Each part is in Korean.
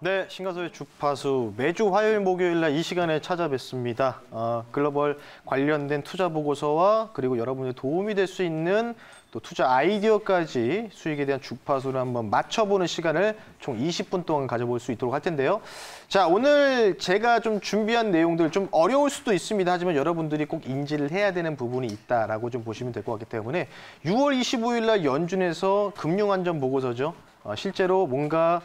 네, 신가소의 주파수 매주 화요일, 목요일 날 이 시간에 찾아뵙습니다. 글로벌 관련된 투자 보고서와 그리고 여러분의 도움이 될 수 있는 또 투자 아이디어까지 수익에 대한 주파수를 한번 맞춰보는 시간을 총 20분 동안 가져볼 수 있도록 할 텐데요. 자, 오늘 제가 좀 준비한 내용들 좀 어려울 수도 있습니다. 하지만 여러분들이 꼭 인지를 해야 되는 부분이 있다라고 좀 보시면 될 것 같기 때문에 6월 25일 날 연준에서 금융안전 보고서죠. 실제로 뭔가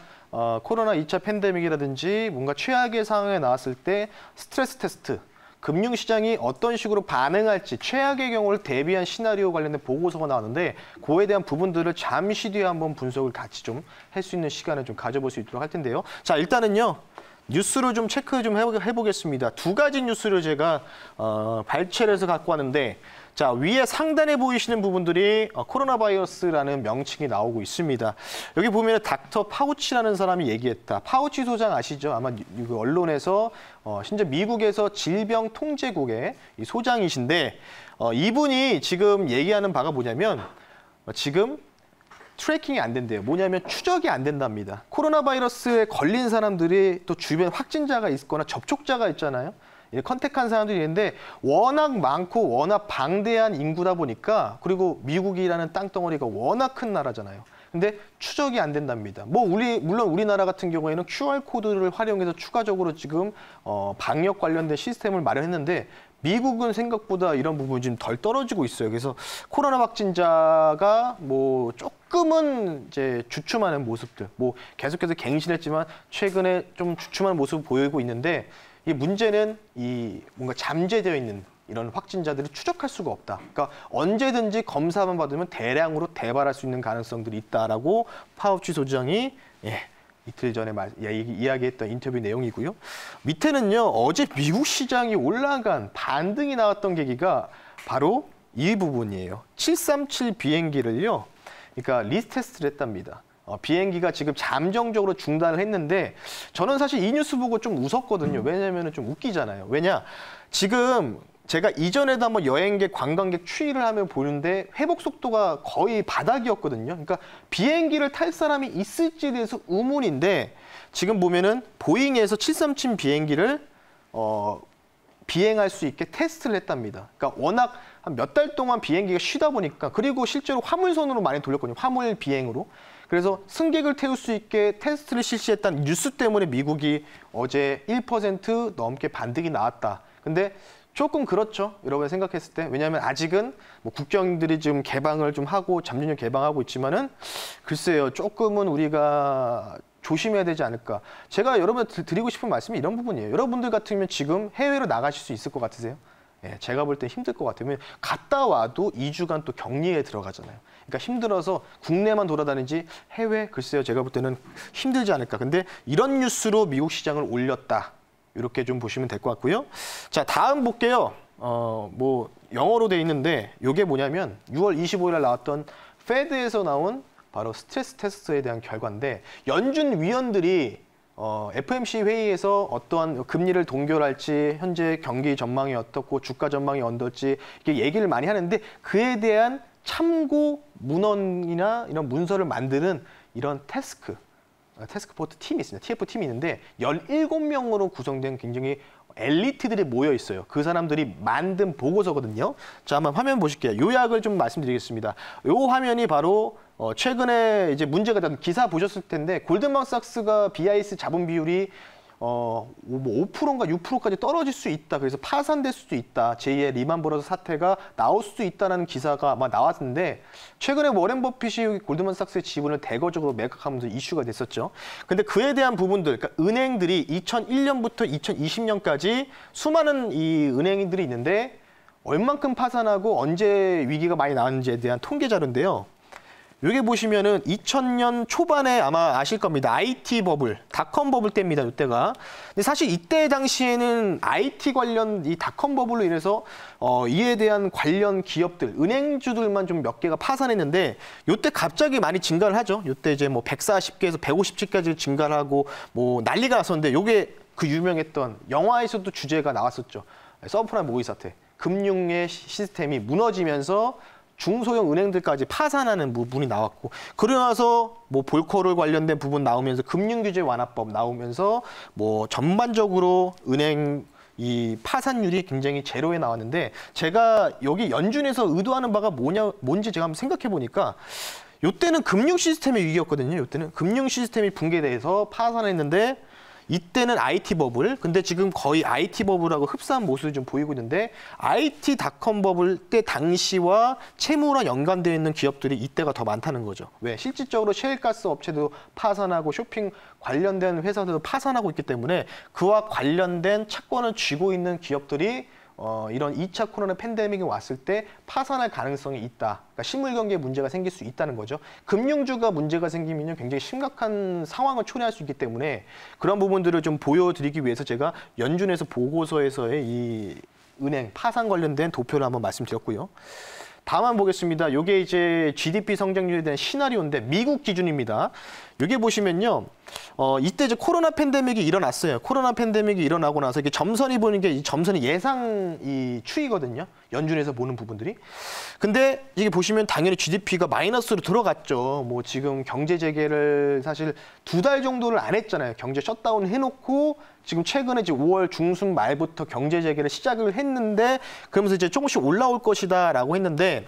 코로나 2차 팬데믹이라든지 뭔가 최악의 상황에 나왔을 때 스트레스 테스트, 금융시장이 어떤 식으로 반응할지 최악의 경우를 대비한 시나리오 관련된 보고서가 나왔는데 그에 대한 부분들을 잠시 뒤에 한번 분석을 같이 좀 할 수 있는 시간을 좀 가져볼 수 있도록 할 텐데요. 자, 일단은요. 뉴스를 좀 체크 좀 해보겠습니다. 두 가지 뉴스를 제가 발췌를 해서 갖고 왔는데 자, 위에 상단에 보이시는 부분들이 코로나 바이러스라는 명칭이 나오고 있습니다. 여기 보면 닥터 파우치라는 사람이 얘기했다. 파우치 소장 아시죠? 아마 언론에서 현재 미국에서 질병통제국의 이 소장이신데 이분이 지금 얘기하는 바가 뭐냐면 지금 트래킹이 안 된대요. 뭐냐면 추적이 안 된답니다. 코로나 바이러스에 걸린 사람들이 또 주변 확진자가 있거나 접촉자가 있잖아요. 컨택한 사람들이 있는데 워낙 많고 워낙 방대한 인구다 보니까 그리고 미국이라는 땅덩어리가 워낙 큰 나라잖아요. 근데 추적이 안 된답니다. 물론 우리나라 같은 경우에는 QR코드를 활용해서 추가적으로 지금 방역 관련된 시스템을 마련했는데 미국은 생각보다 이런 부분이 좀 덜 떨어지고 있어요. 그래서 코로나 확진자가 조금은 이제 주춤하는 모습들, 계속해서 갱신했지만 최근에 좀 주춤하는 모습을 보이고 있는데 이 문제는 뭔가 잠재되어 있는 이런 확진자들을 추적할 수가 없다. 그러니까 언제든지 검사만 받으면 대량으로 대발할 수 있는 가능성들이 있다라고 파우치 소장이 이틀 전에 이야기했던 인터뷰 내용이고요. 밑에는요, 어제 미국 시장이 올라간 반등이 나왔던 계기가 바로 이 부분이에요. 737 비행기를요, 그러니까 리스테스트를 했답니다. 비행기가 지금 잠정적으로 중단을 했는데 저는 사실 이 뉴스 보고 좀 웃었거든요. 왜냐하면 좀 웃기잖아요. 지금 제가 이전에도 한번 여행객, 관광객 추이를 하면 보는데 회복 속도가 거의 바닥이었거든요. 그러니까 비행기를 탈 사람이 있을지에 대해서 의문인데 지금 보면은 보잉에서 737 비행기를 비행할 수 있게 테스트를 했답니다. 그러니까 워낙 한 몇 달 동안 비행기가 쉬다 보니까 그리고 실제로 화물선으로 많이 돌렸거든요. 화물 비행으로. 그래서 승객을 태울 수 있게 테스트를 실시했다는 뉴스 때문에 미국이 어제 1% 넘게 반등이 나왔다. 근데 조금 그렇죠. 여러분 생각했을 때. 왜냐하면 아직은 국경들이 지금 개방을 좀 하고 잠정적 개방하고 있지만은 글쎄요. 조금은 우리가 조심해야 되지 않을까. 제가 여러분한테 드리고 싶은 말씀이 이런 부분이에요. 여러분들 같으면 지금 해외로 나가실 수 있을 것 같으세요? 제가 볼 때 힘들 것 같아요. 갔다 와도 2주간 또 격리에 들어가잖아요. 그러니까 힘들어서 국내만 돌아다니지 해외 글쎄요. 제가 볼 때는 힘들지 않을까. 근데 이런 뉴스로 미국 시장을 올렸다. 이렇게 좀 보시면 될 것 같고요. 자, 다음 볼게요. 영어로 돼 있는데 이게 뭐냐면 6월 25일 날 나왔던 페드에서 나온 바로 스트레스 테스트에 대한 결과인데 연준 위원들이 FOMC 회의에서 어떠한 금리를 동결할지 현재 경기 전망이 어떻고 주가 전망이 어떨지 이게 얘기를 많이 하는데 그에 대한 참고 문헌이나 이런 문서를 만드는 이런 태스크포트 팀이 있습니다. TF 팀이 있는데 17명으로 구성된 굉장히 엘리트들이 모여 있어요. 그 사람들이 만든 보고서거든요. 자, 한번 화면 보실게요. 요약을 좀 말씀드리겠습니다. 요 화면이 바로 최근에 이제 문제가 된 기사 보셨을 텐데 골드만삭스가 BIS 자본 비율이 5%인가 6%까지 떨어질 수 있다. 그래서 파산될 수도 있다. 제2의 리만 브러더스 사태가 나올 수도 있다는 기사가 아마 나왔는데 최근에 워렌 버핏이 골드만삭스의 지분을 대거적으로 매각하면서 이슈가 됐었죠. 근데 그에 대한 부분들, 그러니까 은행들이 2001년부터 2020년까지 수많은 이 은행들이 있는데 얼만큼 파산하고 언제 위기가 많이 나왔는지에 대한 통계 자료인데요. 여기 보시면은 2000년 초반에 아마 아실 겁니다. IT 버블, 닷컴 버블 때입니다. 이때가. 근데 사실 이때 당시에는 IT 관련 이 닷컴 버블로 인해서 이에 대한 관련 기업들, 은행주들만 좀 몇 개가 파산했는데 이때 갑자기 많이 증가를 하죠. 이때 이제 140개에서 150개까지 증가를 하고 난리가 났었는데 이게 그 유명했던 영화에서도 주제가 나왔었죠. 서프라임 모의 사태. 금융의 시스템이 무너지면서 중소형 은행들까지 파산하는 부분이 나왔고, 그러고 나서 뭐 볼코를 관련된 부분 나오면서 금융규제 완화법 나오면서 뭐 전반적으로 은행 이 파산율이 굉장히 제로에 나왔는데, 제가 여기 연준에서 의도하는 바가 뭔지 제가 한번 생각해 보니까, 이때는 금융 시스템의 위기였거든요. 이때는 금융 시스템이 붕괴돼서 파산했는데, 이때는 IT 버블, 근데 지금 거의 IT 버블하고 흡사한 모습을 좀 보이고 있는데, IT 닷컴 버블 때 당시와 채무랑 연관되어 있는 기업들이 이때가 더 많다는 거죠. 왜? 실질적으로 셰일가스 업체도 파산하고 쇼핑 관련된 회사들도 파산하고 있기 때문에 그와 관련된 채권을 쥐고 있는 기업들이 이런 2차 코로나 팬데믹이 왔을 때 파산할 가능성이 있다. 그러니까 실물 경기에 문제가 생길 수 있다는 거죠. 금융주가 문제가 생기면 굉장히 심각한 상황을 초래할 수 있기 때문에 그런 부분들을 좀 보여드리기 위해서 제가 연준에서 보고서에서의 이 은행 파산 관련된 도표를 한번 말씀드렸고요. 다음 한번 보겠습니다. 이게 이제 GDP 성장률에 대한 시나리오인데 미국 기준입니다. 여기 보시면요. 이때 이제 코로나 팬데믹이 일어났어요. 코로나 팬데믹이 일어나고 나서 이게 점선이 보는 게 이 점선이 예상 이 추이거든요. 연준에서 보는 부분들이. 근데 이게 보시면 당연히 GDP가 마이너스로 들어갔죠. 뭐 지금 경제 재개를 사실 2달 정도를 안 했잖아요. 경제 셧다운 해놓고 지금 최근에 이제 5월 중순 말부터 경제 재개를 시작을 했는데, 그러면서 이제 조금씩 올라올 것이다라고 했는데,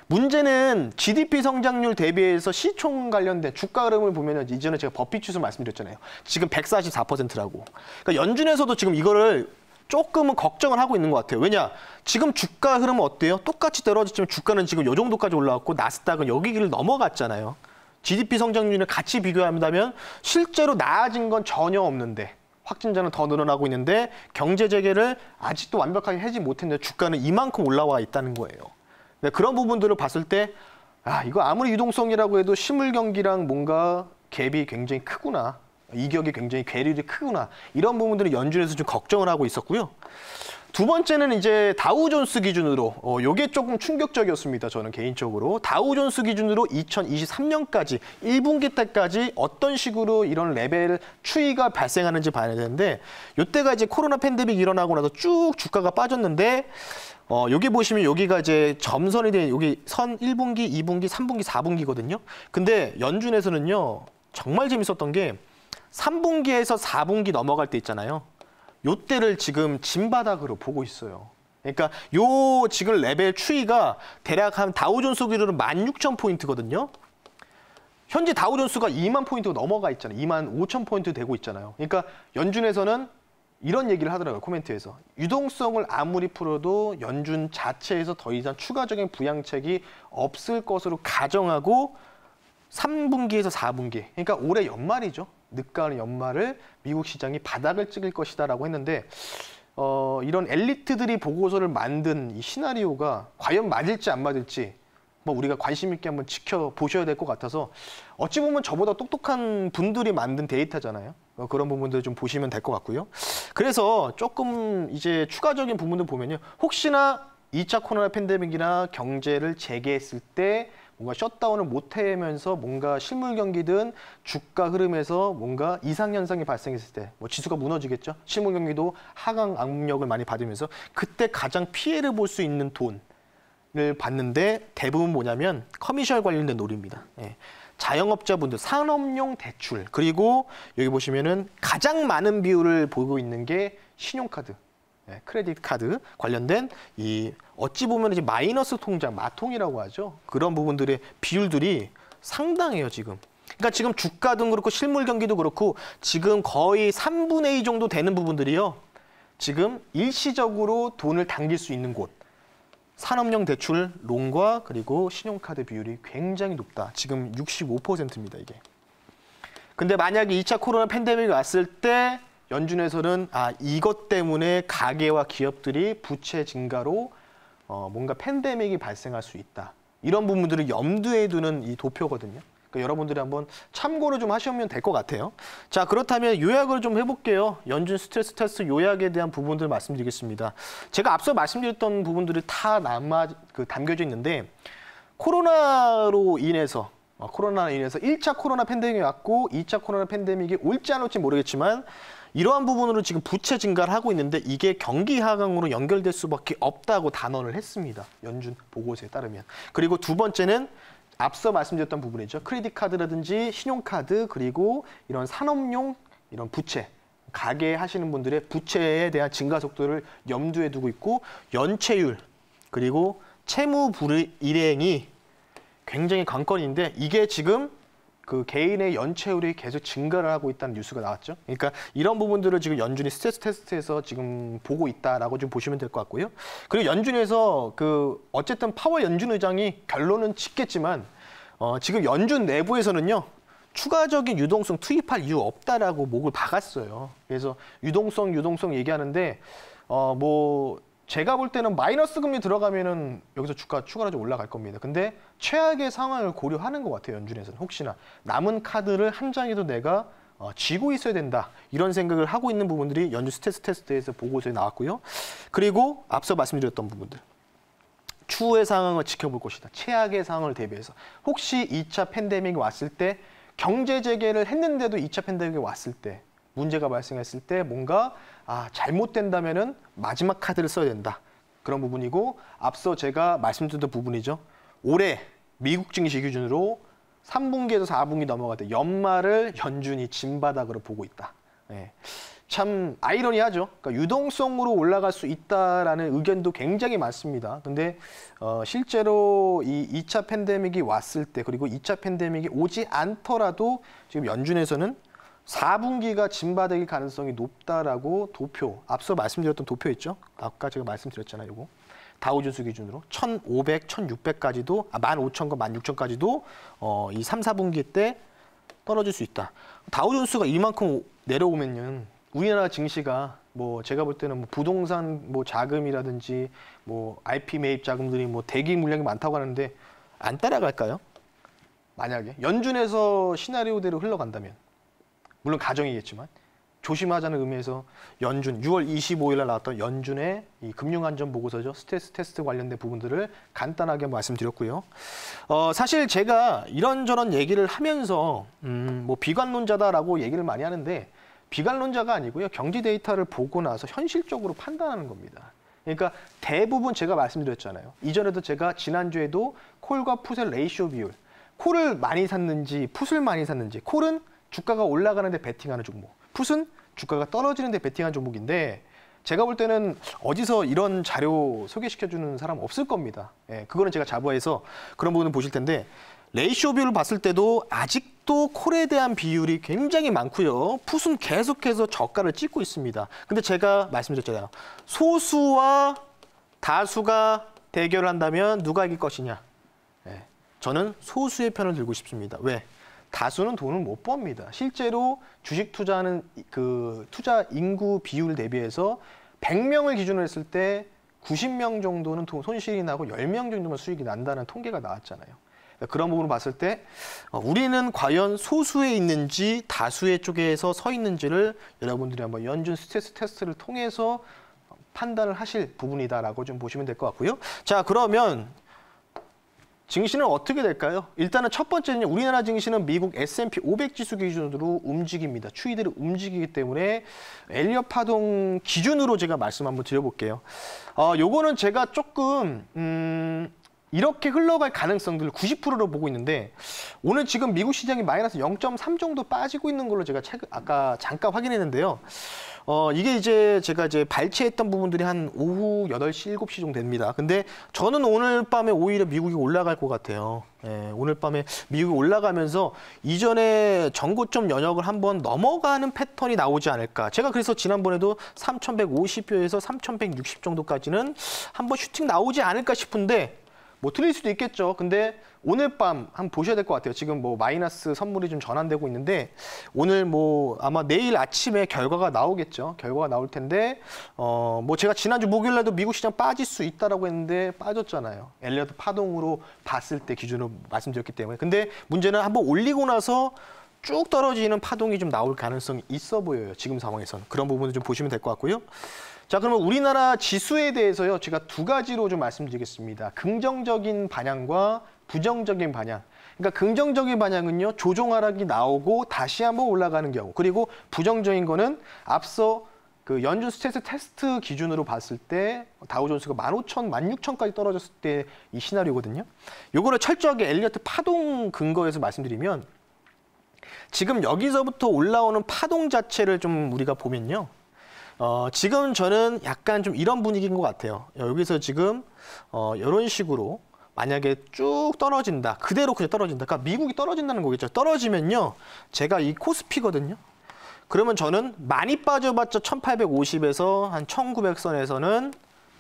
문제는 GDP 성장률 대비해서 시총 관련된 주가 흐름을 보면은 이전에 제가 버핏 지수 말씀드렸잖아요. 지금 144%라고. 그러니까 연준에서도 지금 이거를 조금은 걱정을 하고 있는 것 같아요. 왜냐? 지금 주가 흐름은 어때요? 똑같이 떨어졌지만 주가는 지금 요 정도까지 올라왔고 나스닥은 여기를 넘어갔잖아요. GDP 성장률을 같이 비교한다면 실제로 나아진 건 전혀 없는데, 확진자는 더 늘어나고 있는데 경제 재개를 아직도 완벽하게 하지 못했는데 주가는 이만큼 올라와 있다는 거예요. 그런 부분들을 봤을 때, 이거 아무리 유동성이라고 해도 실물 경기랑 뭔가 갭이 굉장히 크구나. 이격이 굉장히 괴리가 크구나. 이런 부분들을 연준에서 좀 걱정을 하고 있었고요. 두 번째는 이제 다우존스 기준으로, 요게 조금 충격적이었습니다. 저는 개인적으로. 다우존스 기준으로 2023년까지, 1분기 때까지 어떤 식으로 이런 레벨 추이가 발생하는지 봐야 되는데, 요때가 이제 코로나 팬데믹 일어나고 나서 쭉 주가가 빠졌는데, 여기 보시면 여기가 이제 점선이 된 여기 선 1분기, 2분기, 3분기, 4분기거든요. 근데 연준에서는요, 정말 재밌었던 게 3분기에서 4분기 넘어갈 때 있잖아요. 요때를 지금 진바닥으로 보고 있어요. 그러니까 요 지금 레벨 추이가 대략 한 다우존스 기준으로 16,000포인트거든요. 현재 다우존스가 2만 포인트가 넘어가 있잖아요. 25,000포인트 되고 있잖아요. 그러니까 연준에서는 이런 얘기를 하더라고요. 코멘트에서. 유동성을 아무리 풀어도 연준 자체에서 더 이상 추가적인 부양책이 없을 것으로 가정하고 3분기에서 4분기, 그러니까 올해 연말이죠. 늦가을 연말을 미국 시장이 바닥을 찍을 것이다라고 했는데, 이런 엘리트들이 보고서를 만든 이 시나리오가 과연 맞을지 안 맞을지 뭐 우리가 관심 있게 한번 지켜보셔야 될 것 같아서, 어찌 보면 저보다 똑똑한 분들이 만든 데이터잖아요. 그런 부분들 좀 보시면 될 것 같고요. 그래서 조금 이제 추가적인 부분들 보면요. 혹시나 2차 코로나 팬데믹이나 경제를 재개했을 때 뭔가 셧다운을 못 하면서 뭔가 실물 경기든 주가 흐름에서 뭔가 이상현상이 발생했을 때, 뭐 지수가 무너지겠죠. 실물 경기도 하강 압력을 많이 받으면서 그때 가장 피해를 볼 수 있는 돈을 받는데, 대부분 뭐냐면 커미셜 관련된 놀이입니다. 예. 자영업자분들, 산업용 대출, 그리고 여기 보시면은 가장 많은 비율을 보고 있는 게 신용카드, 크레딧 카드 관련된 이 어찌 보면 이제 마이너스 통장, 마통이라고 하죠. 그런 부분들의 비율들이 상당해요, 지금. 그러니까 지금 주가도 그렇고 실물 경기도 그렇고 지금 거의 3분의 2 정도 되는 부분들이요. 지금 일시적으로 돈을 당길 수 있는 곳. 산업용 대출, 론과 그리고 신용카드 비율이 굉장히 높다. 지금 65%입니다, 이게. 근데 만약에 2차 코로나 팬데믹이 왔을 때 연준에서는 이것 때문에 가계와 기업들이 부채 증가로 뭔가 팬데믹이 발생할 수 있다. 이런 부분들을 염두에 두는 이 도표거든요. 그러니까 여러분들이 한번 참고를 좀 하시면 될 것 같아요. 자, 그렇다면 요약을 좀 해볼게요. 연준 스트레스 테스트 요약에 대한 부분들 말씀드리겠습니다. 제가 앞서 말씀드렸던 부분들이 다 담겨져 있는데, 코로나로 인해서 1차 코로나 팬데믹이 왔고 2차 코로나 팬데믹이 올지 안 올지 모르겠지만 이러한 부분으로 지금 부채 증가를 하고 있는데 이게 경기 하강으로 연결될 수밖에 없다고 단언을 했습니다. 연준 보고서에 따르면. 그리고 두 번째는 앞서 말씀드렸던 부분이죠. 크레딧 카드라든지 신용카드 그리고 이런 산업용 이런 부채, 가계 하시는 분들의 부채에 대한 증가 속도를 염두에 두고 있고 연체율 그리고 채무 불이행이 굉장히 관건인데 이게 지금 그 개인의 연체율이 계속 증가를 하고 있다는 뉴스가 나왔죠. 그러니까 이런 부분들을 지금 연준이 스트레스 테스트에서 지금 보고 있다라고 좀 보시면 될 것 같고요. 그리고 연준에서 그 어쨌든 파월 연준 의장이 결론은 짓겠지만 지금 연준 내부에서는요. 추가적인 유동성 투입할 이유 없다라고 목을 박았어요. 그래서 유동성 얘기하는데 뭐 제가 볼 때는 마이너스 금리 들어가면은 여기서 주가 추가로 좀 올라갈 겁니다. 근데 최악의 상황을 고려하는 것 같아요. 연준에서는 혹시나 남은 카드를 한 장이라도 내가 쥐고 있어야 된다. 이런 생각을 하고 있는 부분들이 연준 스트레스 테스트에서 보고서에 나왔고요. 그리고 앞서 말씀드렸던 부분들. 추후의 상황을 지켜볼 것이다. 최악의 상황을 대비해서. 혹시 2차 팬데믹이 왔을 때 경제 재개를 했는데도 2차 팬데믹이 왔을 때 문제가 발생했을 때 뭔가 잘못된다면은 마지막 카드를 써야 된다. 그런 부분이고 앞서 제가 말씀드렸던 부분이죠. 올해 미국 증시 기준으로 3분기에서 4분기 넘어갈 때 연말을 연준이 진바닥으로 보고 있다. 네. 참 아이러니하죠. 그러니까 유동성으로 올라갈 수 있다라는 의견도 굉장히 많습니다. 근데 실제로 이 2차 팬데믹이 왔을 때 그리고 2차 팬데믹이 오지 않더라도 지금 연준에서는 4분기가 진바닥일 가능성이 높다라고 도표, 앞서 말씀드렸던 도표 있죠? 아까 제가 말씀드렸잖아요, 요거. 다우존스 기준으로 1,500, 1,600까지도, 15,000과 16,000까지도 이 3, 4분기 때 떨어질 수 있다. 다우존스가 이만큼 내려오면요, 우리나라 증시가 뭐 제가 볼 때는 뭐 부동산 뭐 자금이라든지 뭐 IP 매입 자금들이 뭐 대기 물량이 많다고 하는데 안 따라갈까요? 만약에 연준에서 시나리오대로 흘러간다면. 물론 가정이겠지만 조심하자는 의미에서 연준 6월 25일 날 나왔던 연준의 이 금융안전 보고서죠. 스트레스 테스트 관련된 부분들을 간단하게 말씀드렸고요. 사실 제가 이런저런 얘기를 하면서 뭐 비관론자다라고 얘기를 많이 하는데 비관론자가 아니고요. 경제 데이터를 보고 나서 현실적으로 판단하는 겁니다. 그러니까 대부분 제가 말씀드렸잖아요. 이전에도 제가 지난주에도 콜과 풋의 레이쇼 비율, 콜을 많이 샀는지 풋을 많이 샀는지, 콜은 주가가 올라가는데 베팅하는 종목, 풋은 주가가 떨어지는데 베팅하는 종목인데 제가 볼 때는 어디서 이런 자료 소개시켜주는 사람 없을 겁니다. 예, 그거는 제가 자부해서 그런 부분을 보실 텐데 레이쇼 비율을 봤을 때도 아직도 콜에 대한 비율이 굉장히 많고요. 풋은 계속해서 저가를 찍고 있습니다. 근데 제가 말씀드렸잖아요. 소수와 다수가 대결을 한다면 누가 이길 것이냐. 예, 저는 소수의 편을 들고 싶습니다. 왜? 다수는 돈을 못 법니다. 실제로 주식 투자하는 그 투자 인구 비율 대비해서 100명을 기준으로 했을 때 90명 정도는 손실이 나고 10명 정도만 수익이 난다는 통계가 나왔잖아요. 그런 부분을 봤을 때 우리는 과연 소수에 있는지 다수의 쪽에서 서 있는지를 여러분들이 한번 연준 스트레스 테스트를 통해서 판단을 하실 부분이다라고 좀 보시면 될 것 같고요. 자, 그러면 증시는 어떻게 될까요? 일단은 첫 번째는 우리나라 증시는 미국 S&P 500 지수 기준으로 움직입니다. 추이들이 움직이기 때문에 엘리엇 파동 기준으로 제가 말씀 한번 드려볼게요. 요거는 제가 조금 이렇게 흘러갈 가능성들을 90%로 보고 있는데 오늘 지금 미국 시장이 마이너스 0.3 정도 빠지고 있는 걸로 제가 아까 잠깐 확인했는데요. 이게 제가 발췌했던 부분들이 한 오후 8시, 7시 정도 됩니다. 근데 저는 오늘 밤에 오히려 미국이 올라갈 것 같아요. 예, 오늘 밤에 미국이 올라가면서 이전에 전고점 연역을 한번 넘어가는 패턴이 나오지 않을까. 제가 그래서 지난번에도 3,150표에서 3,160 정도까지는 한번 슈팅 나오지 않을까 싶은데 뭐 틀릴 수도 있겠죠. 근데 오늘 밤 한번 보셔야 될 것 같아요. 지금 뭐 마이너스 선물이 좀 전환되고 있는데 오늘 뭐 아마 내일 아침에 결과가 나오겠죠. 결과가 나올 텐데 뭐 제가 지난주 목요일 날도 미국 시장 빠질 수 있다라고 했는데 빠졌잖아요. 엘리엇 파동으로 봤을 때 기준으로 말씀드렸기 때문에. 근데 문제는 한번 올리고 나서 쭉 떨어지는 파동이 좀 나올 가능성이 있어 보여요. 지금 상황에서는. 그런 부분을 좀 보시면 될 것 같고요. 자, 그러면 우리나라 지수에 대해서요. 제가 두 가지로 좀 말씀드리겠습니다. 긍정적인 반향과 부정적인 반향. 그러니까 긍정적인 반향은요. 조정 하락이 나오고 다시 한번 올라가는 경우. 그리고 부정적인 거는 앞서 그 연준 스트레스 테스트 기준으로 봤을 때 다우존스가 15,000, 16,000까지 떨어졌을 때 이 시나리오거든요. 요거를 철저하게 엘리어트 파동 근거에서 말씀드리면 지금 여기서부터 올라오는 파동 자체를 좀 우리가 보면요. 지금 저는 약간 좀 이런 분위기인 것 같아요. 여기서 지금 이런 식으로 만약에 쭉 떨어진다. 그대로 그냥 떨어진다. 그러니까 미국이 떨어진다는 거겠죠. 떨어지면요. 제가 이 코스피거든요. 그러면 저는 많이 빠져봤자 1850에서 한 1900선에서는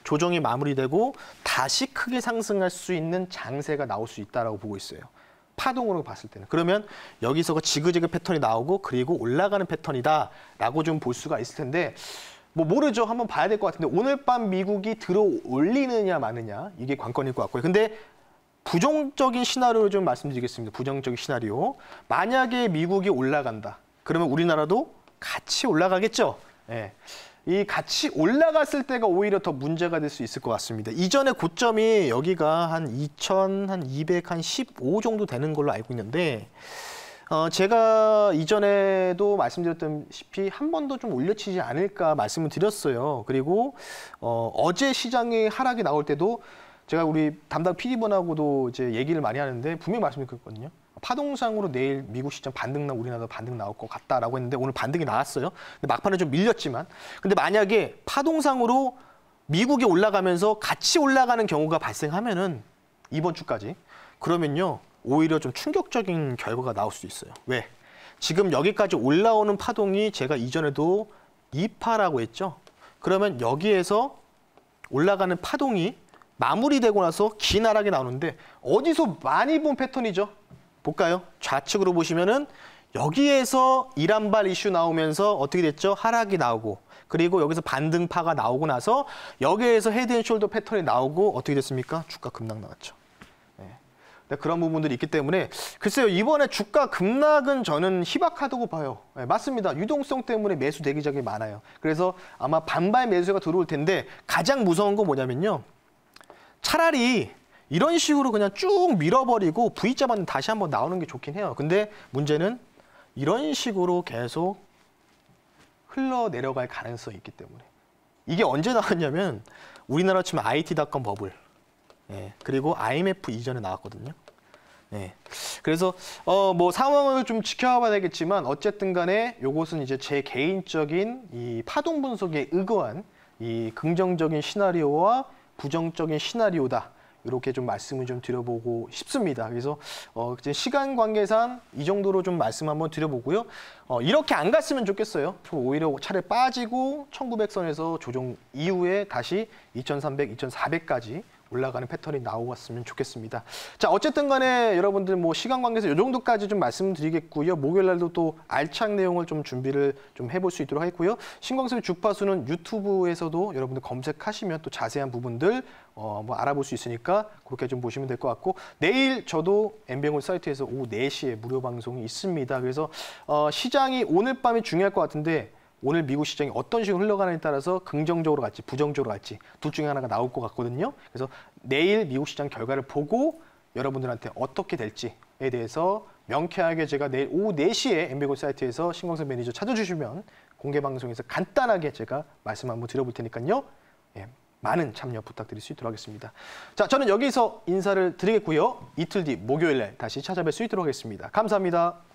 조정이 마무리되고 다시 크게 상승할 수 있는 장세가 나올 수 있다라고 보고 있어요. 파동으로 봤을 때는. 그러면 여기서 지그재그 패턴이 나오고 그리고 올라가는 패턴이다라고 좀 볼 수가 있을 텐데 뭐 모르죠. 한번 봐야 될 것 같은데 오늘 밤 미국이 들어 올리느냐 마느냐 이게 관건일 것 같고요. 근데 부정적인 시나리오를 좀 말씀드리겠습니다. 부정적인 시나리오. 만약에 미국이 올라간다. 그러면 우리나라도 같이 올라가겠죠. 예. 이 같이 올라갔을 때가 오히려 더 문제가 될 수 있을 것 같습니다. 이전에 고점이 여기가 한 2,215 정도 되는 걸로 알고 있는데 제가 이전에도 말씀드렸다시피 한 번 더 좀 올려치지 않을까 말씀을 드렸어요. 그리고 어제 시장의 하락이 나올 때도 제가 우리 담당 PD분하고도 이제 얘기를 많이 하는데 분명히 말씀드렸거든요. 파동상으로 내일 미국 시장 반등 우리나라도 반등 나올 것 같다라고 했는데 오늘 반등이 나왔어요. 근데 막판에 좀 밀렸지만 근데 만약에 파동상으로 미국이 올라가면서 같이 올라가는 경우가 발생하면은 이번 주까지 그러면요. 오히려 좀 충격적인 결과가 나올 수 있어요. 왜? 지금 여기까지 올라오는 파동이 제가 이전에도 2파라고 했죠. 그러면 여기에서 올라가는 파동이 마무리되고 나서 긴 하락이 나오는데 어디서 많이 본 패턴이죠? 볼까요? 좌측으로 보시면은 여기에서 이란발 이슈 나오면서 어떻게 됐죠? 하락이 나오고 그리고 여기서 반등파가 나오고 나서 여기에서 헤드앤숄더 패턴이 나오고 어떻게 됐습니까? 주가 급락 나왔죠. 네. 그런 부분들이 있기 때문에 글쎄요. 이번에 주가 급락은 저는 희박하다고 봐요. 네, 맞습니다. 유동성 때문에 매수 대기적이 많아요. 그래서 아마 반발 매수가 들어올 텐데 가장 무서운 건 뭐냐면요. 차라리 이런 식으로 그냥 쭉 밀어버리고 V자 반등 다시 한번 나오는 게 좋긴 해요. 근데 문제는 이런 식으로 계속 흘러내려갈 가능성이 있기 때문에. 이게 언제 나왔냐면 우리나라 치면 IT.com 버블. 예, 그리고 IMF 이전에 나왔거든요. 예. 그래서 뭐 상황을 좀 지켜봐야 되겠지만 어쨌든 간에 요것은 이제 제 개인적인 이 파동 분석에 의거한 이 긍정적인 시나리오와 부정적인 시나리오다. 이렇게 좀 말씀을 좀 드려보고 싶습니다. 그래서 시간 관계상 이 정도로 좀 말씀 한번 드려보고요. 이렇게 안 갔으면 좋겠어요. 오히려 차례 빠지고 1900선에서 조정 이후에 다시 2300, 2400까지 올라가는 패턴이 나왔으면 좋겠습니다. 자, 어쨌든 간에 여러분들 뭐 시간 관계에서 이 정도까지 좀 말씀드리겠고요. 목요일 날도 또 알찬 내용을 좀 준비를 좀 해볼 수 있도록 하겠고요. 신광섭의 주파수는 유튜브에서도 여러분들 검색하시면 또 자세한 부분들 뭐 알아볼 수 있으니까 그렇게 좀 보시면 될 것 같고 내일 저도 엠뱅홀 사이트에서 오후 4시에 무료 방송이 있습니다. 그래서 시장이 오늘 밤이 중요할 것 같은데 오늘 미국 시장이 어떤 식으로 흘러가느냐에 따라서 긍정적으로 갈지 부정적으로 갈지 둘 중에 하나가 나올 것 같거든요. 그래서 내일 미국 시장 결과를 보고 여러분들한테 어떻게 될지에 대해서 명쾌하게 제가 내일 오후 4시에 엠뱅홀 사이트에서 신광섭 매니저 찾아주시면 공개 방송에서 간단하게 제가 말씀 한번 드려볼 테니까요. 예, 많은 참여 부탁드릴 수 있도록 하겠습니다. 자, 저는 여기서 인사를 드리겠고요. 이틀 뒤 목요일에 다시 찾아뵐 수 있도록 하겠습니다. 감사합니다.